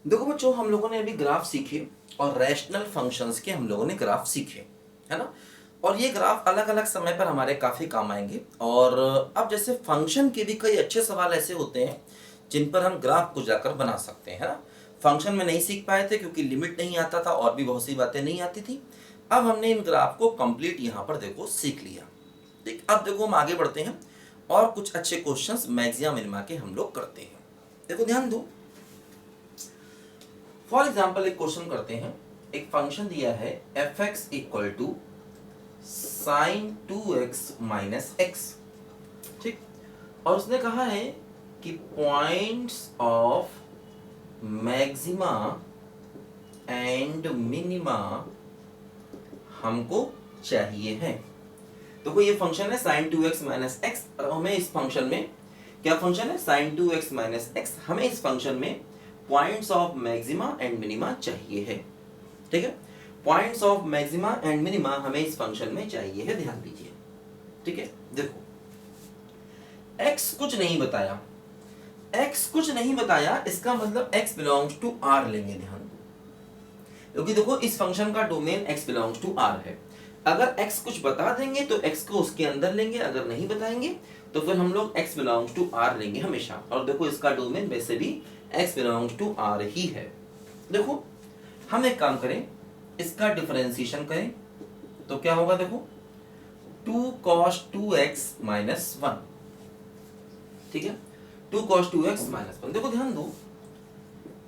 देखो बच्चों, हम लोगों ने अभी ग्राफ सीखे और रैशनल फंक्शंस के हम लोगों ने ग्राफ सीखे, है ना। और ये ग्राफ अलग अलग समय पर हमारे काफ़ी काम आएंगे। और अब जैसे फंक्शन के भी कई अच्छे सवाल ऐसे होते हैं जिन पर हम ग्राफ को जाकर बना सकते हैं, है ना। फंक्शन में नहीं सीख पाए थे क्योंकि लिमिट नहीं आता था और भी बहुत सी बातें नहीं आती थी। अब हमने इन ग्राफ को कंप्लीट यहाँ पर देखो सीख लिया। ठीक, अब देखो हम आगे बढ़ते हैं और कुछ अच्छे क्वेश्चंस मैक्सिमा मिनिमा के हम लोग करते हैं। देखो ध्यान दो, फॉर एग्जाम्पल एक क्वेश्चन करते हैं। एक फंक्शन दिया है F X equal to sine 2x minus X. ठीक, और उसने कहा है कि points of maxima and minima हमको चाहिए है। तो ये फंक्शन है साइन 2x माइनस एक्स और हमें इस फंक्शन में क्या फंक्शन है साइन 2x माइनस एक्स, हमें इस फंक्शन में points of maxima and minima चाहिए है। ठीक है, points of maxima and minima हमें इस फंक्शन में चाहिए है, ध्यान दीजिए। ठीक है, देखो x कुछ नहीं बताया, x कुछ नहीं बताया, इसका मतलब x बिलोंग्स टू r लेंगे, ध्यान दो, क्योंकि देखो इस फंक्शन का domain x belongs to r है। अगर x कुछ बता देंगे तो x को उसके अंदर लेंगे, अगर नहीं बताएंगे तो फिर हम लोग x बिलोंग्स टू r लेंगे हमेशा। और देखो इसका डोमेन वैसे भी x बिलोंग्स टू r ही है। देखो हम एक काम करें, इसका डिफरेंशिएशन करें तो क्या होगा, देखो 2 cos 2x माइनस 1। ठीक है, 2 cos 2x माइनस 1। देखो ध्यान दो,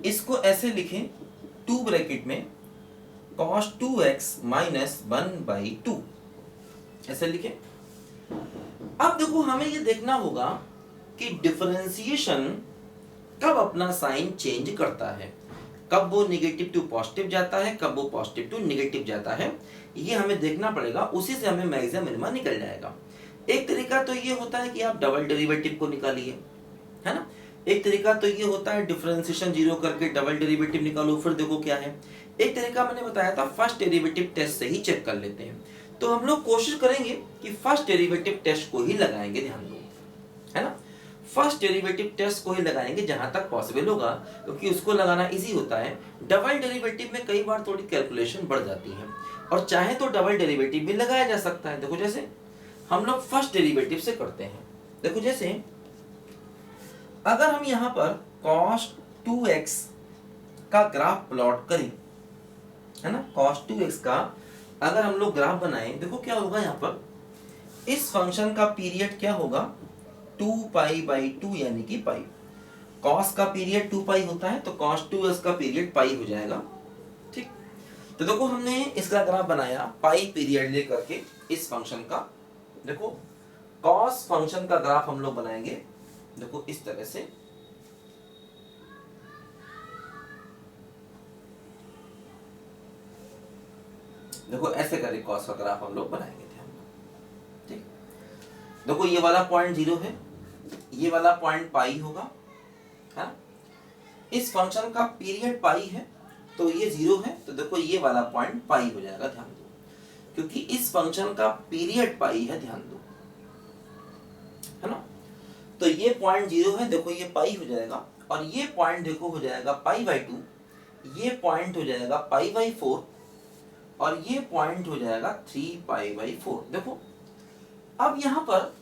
इसको ऐसे लिखें 2 ब्रैकेट में cos 2x माइनस 1/2, ऐसे लिखें। अब देखो हमें ये देखना होगा कि डिफरेंशिएशन कब अपना साइन चेंज करता है, कब वो निगेटिव टू पॉजिटिव जाता है, कब वो पॉजिटिव टू निगेटिव जाता है, ये हमें देखना पड़ेगा। उसी से हमें मैक्सिमा मिनिमा निकल जाएगा। एक तरीका तो ये होता है कि आप डबल डेरिवेटिव को निकालिए, है ना। एक तरीका तो ये होता है डिफरेंशिएशन जीरो करके डबल डेरिवेटिव निकालो, फिर देखो क्या है। एक तरीका मैंने बताया था फर्स्ट डेरिवेटिव टेस्ट से ही चेक कर लेते हैं। तो हम लोग कोशिश करेंगे कि फर्स्ट डेरिवेटिव टेस्ट को ही लगाएंगे, ध्यान दो, है ना। फर्स्ट डेरिवेटिव टेस्ट को ही लगाएंगे जहां तक पॉसिबल होगा, क्योंकि उसको लगाना इजी होता है। डबल डेरिवेटिव में कई बार थोड़ी कैलकुलेशन बढ़ जाती है और चाहे तो डबल डेरिवेटिव भी लगाया जा सकता है। देखो जैसे हम लोग फर्स्ट डेरिवेटिव से करते हैं। देखो जैसे अगर हम यहां पर cos 2x का ग्राफ प्लॉट करें, है ना, cos 2x का अगर हम लोग ग्राफ बनाएं, देखो क्या होगा यहाँ पर, इस फंक्शन का पीरियड क्या होगा 2π/2 यानी कि पाई। cos का पीरियड 2π होता है तो cos 2x का पीरियड पाई हो जाएगा। ठीक, तो देखो हमने इसका ग्राफ बनाया पाई पीरियड लेकर के इस फंक्शन का। देखो cos फंक्शन का ग्राफ हम लोग बनाएंगे, देखो इस तरह से। देखो ऐसे करके cos का ग्राफ हम लोग बनाएंगे, ध्यान दो। ठीक, देखो ये वाला पॉइंट 0 है, ये वाला पॉइंट पाई होगा, है। इस फंक्शन का पीरियड पाई है तो ये 0 है, तो देखो ये वाला पॉइंट पाई हो जाएगा, ध्यान दो, क्योंकि इस फंक्शन का पीरियड पाई है, ध्यान दो, है ना। तो ये पॉइंट 0 है, देखो ये पाई हो जाएगा, और ये पॉइंट देखो हो जाएगा π/2, ये पॉइंट हो जाएगा π/4, और ये पॉइंट हो जाएगा 3π/4। देखो अब यहाँ पर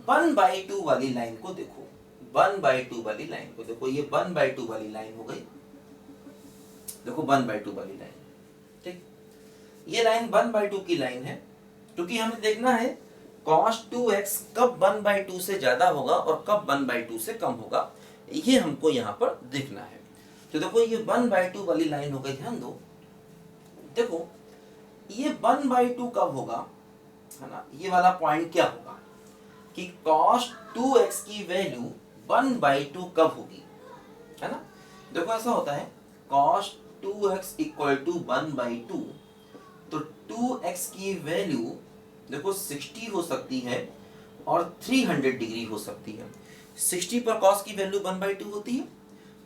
1/2 वाली लाइन को देखो, 1/2 वाली लाइन को देखो, ये 1/2 वाली लाइन हो गई। देखो 1/2 वाली लाइन, ठीक, ये लाइन 1/2 की लाइन है, क्योंकि हमें देखना है cos 2x कब 1/2 से ज्यादा होगा और कब 1/2 से कम होगा, ये हमको यहाँ पर देखना है। तो देखो ये 1/2 वाली लाइन हो गई, ध्यान दो। देखो ये 1/2 कब होगा, है ना, ये वाला पॉइंट क्या होगा कि cos 2x की वैल्यू 1/2 कब होगी, है ना। देखो ऐसा होता है cos 2x इक्वल टू 1/2, तो 2x की वैल्यू देखो 60 हो सकती है और 300 डिग्री हो सकती है। 60 पर cos की वैल्यू 1/2 होती है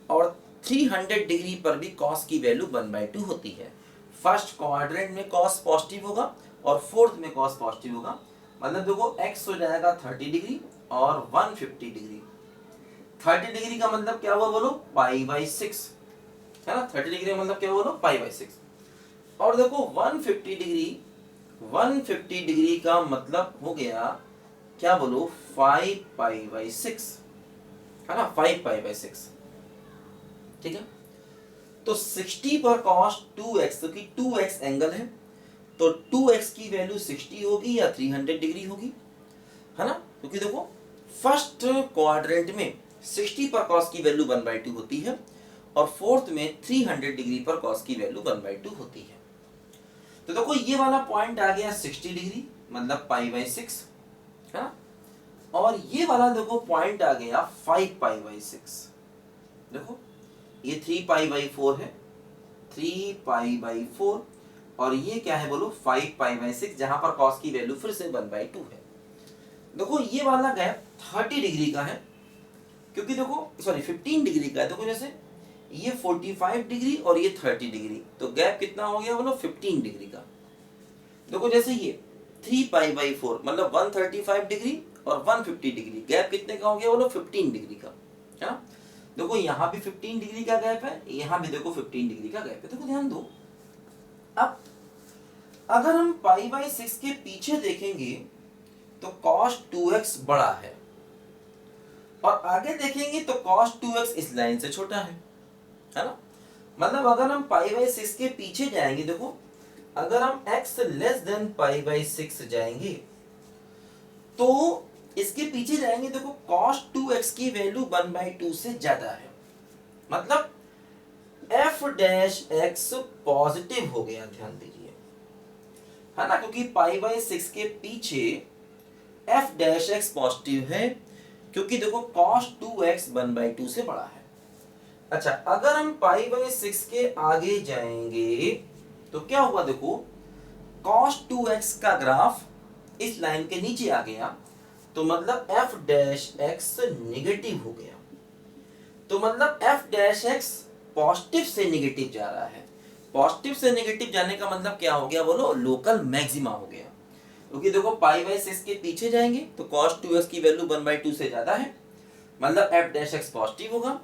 और 300 डिग्री पर भी cos की वैल्यू 1/2 होती है। फर्स्ट क्वाड्रेंट में cos पॉजिटिव होगा और फोर्थ में cos पॉजिटिव होगा, मतलब देखो x हो जाएगा 30 डिग्री और 150 डिग्री। 30 डिग्री का मतलब क्या हुआ बोलो, π/6, है ना। 30 डिग्री मतलब क्या बोलो पाई बाई 6। और देखो 150 डिग्री, 150 डिग्री का मतलब हो गया क्या बोलो 5 पाई बाई 6, है ना, 5 पाई बाई 6। ठीक है, तो 60 पर cos 2x, तो कि 2x एंगल है तो 2x की वैल्यू 60 होगी या 300 डिग्री होगी, है ना। क्योंकि देखो फर्स्ट क्वाड्रेंट में 60 पर cos की वैल्यू 1/2 होती है और फोर्थ में 300 डिग्री पर cos की वैल्यू 1/2 होती है। तो देखो ये वाला पॉइंट आ गया 60 डिग्री मतलब पाई बाई 6, है ना। और ये वाला देखो पॉइंट आ गया 5 पाई बाई 6। देखो ये 3 पाई बाई 4 है, 3 पाई बाई 4, और ये क्या है बोलो 5 पाई बाई 6, जहां पर cos की वैल्यू फिर से 1/2 है। देखो ये वाला गैप 30 डिग्री का है, क्योंकि देखो सॉरी 15 डिग्री का है। देखो जैसे ये 45 डिग्री और ये 30 डिग्री, तो गैप कितना हो गया बोलो 15 डिग्री का। देखो जैसे ये 3 पाई बाई 4 मतलब 135 डिग्री और 150 डिग्री, गैप कितने का हो गया बोलो 15 डिग्री का, है ना। देखो यहाँ भी 15 डिग्री का गैप है, यहाँ भी देखो 15 डिग्री का गैप है। देखो ध्यान दो, अब अगर हम पाई बाई 6 के पीछे देखेंगे तो cos 2x बड़ा है, और आगे देखेंगे तो cos 2x इस लाइन से छोटा है ना। मतलब अगर हम पाई बाई 6 के पीछे जाएंगे, देखो अगर हम x less than pi by 6 जाएंगे तो इसके पीछे जाएंगे, देखो cos 2x की वैल्यू 1/2 से ज्यादा है, मतलब f डैश x पॉजिटिव हो गया, ध्यान दीजिए, है ना। क्योंकि पाई बाई 6 के पीछे f डैश x पॉजिटिव है, क्योंकि देखो cos 2x 1/2 से बड़ा है। अच्छा अगर हम पाई बाई 6 के आगे जाएंगे तो क्या हुआ, देखो cos 2x का ग्राफ इस लाइन के नीचे आ गया, तो मतलब f डैश x निगेटिव हो गया, तो मतलब f डैश x पॉजिटिव से निगेटिव जा रहा है। पॉजिटिव से नेगेटिव जाने का मतलब क्या हो गया बोलो लोकल मैक्सिमा हो गया, क्योंकि देखो पाई बाई 6 के पीछे जाएंगे तो cos 2x की वैल्यू 1/2 से ज्यादा है, मतलब f डैश x पॉजिटिव होगा।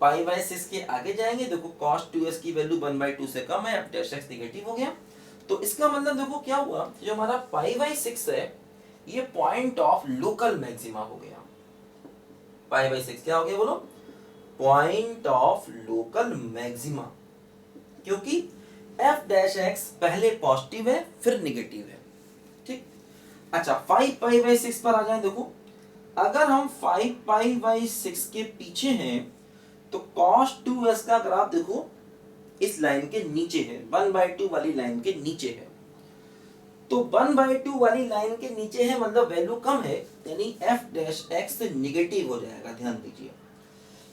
पाई बाई 6 के आगे जाएंगे, देखो cos 2x की वैल्यू 1/2 से कम है, f डैश x नेगेटिव हो गया। तो इसका मतलब देखो क्या हुआ, जो हमारा पाई बाई 6 है ये पॉइंट ऑफ लोकल मैक्सिमा हो गया। पाई बाई 6 क्या हो गया बोलो पॉइंट ऑफ लोकल मैक्सिमा, क्योंकि f डैश x पहले पॉजिटिव है फिर निगेटिव है। ठीक, अच्छा 5 पाई बाई 6 पर आ जाए, देखो अगर हम 5 पाई बाई 6 के पीछे हैं तो cos 2x का ग्राफ देखो इस लाइन के नीचे है, 1/2 वाली लाइन के नीचे है। तो 1/2 वाली लाइन के नीचे है मतलब वैल्यू कम है, यानी f डैश x निगेटिव हो जाएगा, ध्यान दीजिए।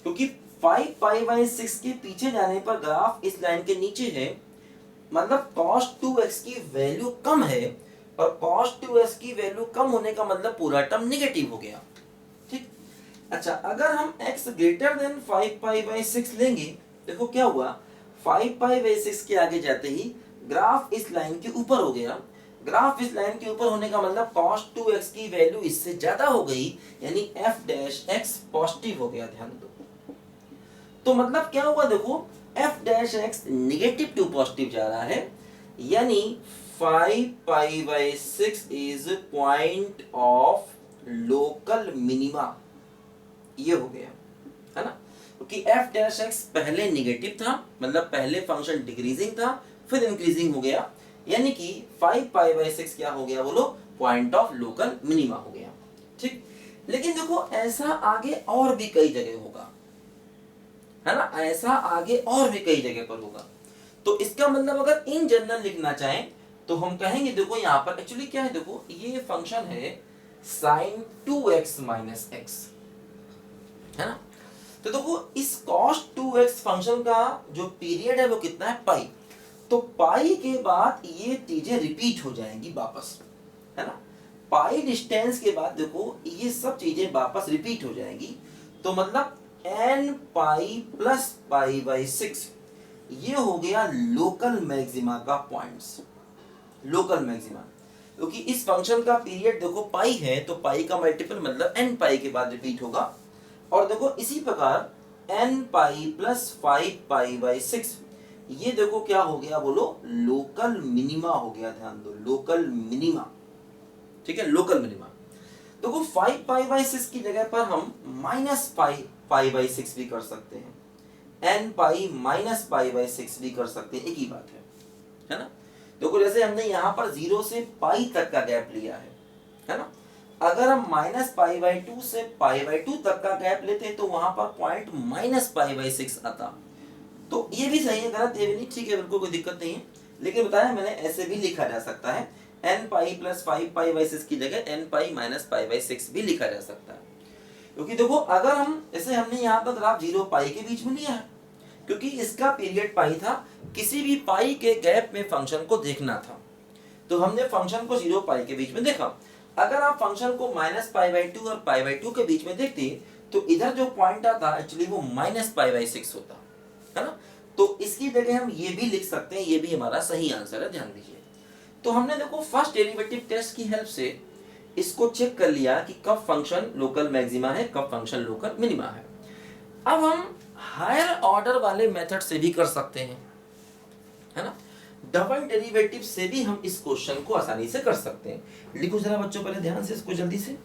क्योंकि 5 पाई बाई 6 के पीछे जाने पर ग्राफ इस लाइन के नीचे है, मतलब cos 2x की वैल्यू कम है, और cos 2x की वैल्यू कम होने का मतलब पूरा टर्म निगेटिव हो गया। ठीक, अच्छा अगर हम x greater than 5 pi by 6 लेंगे, देखो क्या हुआ 5 पाई बाई 6 के आगे जाते ही ग्राफ इस लाइन के ऊपर हो गया। ग्राफ इस लाइन के ऊपर होने का मतलब cos 2x की वैल्यू इससे ज्यादा हो गई, यानी f डैश x पॉजिटिव हो गया, ध्यान दो। तो मतलब क्या हुआ देखो f dash x negative to positive जा रहा है, यानी 5 pi by 6 is point of local minima, ये हो गया, है ना। क्योंकि f डैश x पहले नेगेटिव था, मतलब पहले फंक्शन डिक्रीजिंग था फिर इंक्रीजिंग हो गया, यानी कि 5 पाई बाई 6 क्या हो गया बोलो पॉइंट ऑफ लोकल मिनिमा हो गया। ठीक, लेकिन देखो ऐसा आगे और भी कई जगह होगा, है ना, ऐसा आगे और भी कई जगह पर होगा। तो इसका मतलब अगर इन जनरल लिखना चाहें तो हम कहेंगे देखो यहाँ पर एक्चुअली क्या है, देखो ये फंक्शन है sin 2x माइनस x, है ना। तो देखो इस cos 2x फंक्शन का जो पीरियड है वो कितना है पाई, तो पाई के बाद ये चीजें रिपीट हो जाएंगी वापस, है ना। पाई डिस्टेंस के बाद देखो ये सब चीजें वापस रिपीट हो जाएंगी, तो मतलब n pi plus pi by 6 ये हो गया लोकल मैक्सिमा का पॉइंट्स, लोकल मैक्सिमा। क्योंकि इस फंक्शन का पीरियड देखो पाई है, तो पाई का मल्टीपल मतलब n पाई के बाद रिपीट होगा। और देखो इसी प्रकार n pi plus 5 pi by 6, ये देखो क्या हो गया, बोलो लोकल मिनिमा हो गया, ध्यान दो लोकल मिनिमा, ठीक है, लोकल मिनिमा। देखो 5 पाई बाई 6 की जगह पर हम माइनस पाई बाई 6 भी कर सकते हैं, n pi minus pi by 6 भी कर सकते हैं, एक ही बात है ना। देखो जैसे हमने यहाँ पर 0 से पाई तक का गैप लिया है ना, अगर हम माइनस पाई बाई 2 से पाई बाई 2 तक का गैप लेते तो वहां पर पॉइंट माइनस पाई बाई 6 आता। तो ये भी सही है, गलत ये भी नहीं, ठीक है, बिल्कुल कोई दिक्कत नहीं है। लेकिन बताया मैंने ऐसे भी लिखा जा सकता है, n pi plus 5 pi by 6 की जगह n pi minus pi by 6 भी लिखा जा सकता है। क्योंकि देखो अगर हम जैसे हमने यहाँ पर ग्राफ 0 पाई के बीच में लिया है, क्योंकि इसका पीरियड पाई था, किसी भी पाई के गैप में फंक्शन को देखना था, तो हमने फंक्शन को 0 पाई के बीच में देखा। अगर आप फंक्शन को माइनस पाई बाई 2 और पाई बाई 2 के बीच में देखते तो इधर जो पॉइंट आता एक्चुअली वो माइनस पाई बाई 6 होता है ना। तो इसकी जगह हम ये भी लिख सकते हैं, ये भी हमारा सही आंसर है, ध्यान दीजिए। तो हमने देखो फर्स्ट डेरिवेटिव टेस्ट की हेल्प से इसको चेक कर लिया कि कब फंक्शन लोकल मैक्सिमा है, कब फंक्शन लोकल मिनिमा है। अब हम हायर ऑर्डर वाले मेथड से भी कर सकते हैं, है ना, डबल डेरिवेटिव से भी हम इस क्वेश्चन को आसानी से कर सकते हैं। लिखो जरा बच्चों पहले ध्यान से इसको जल्दी से।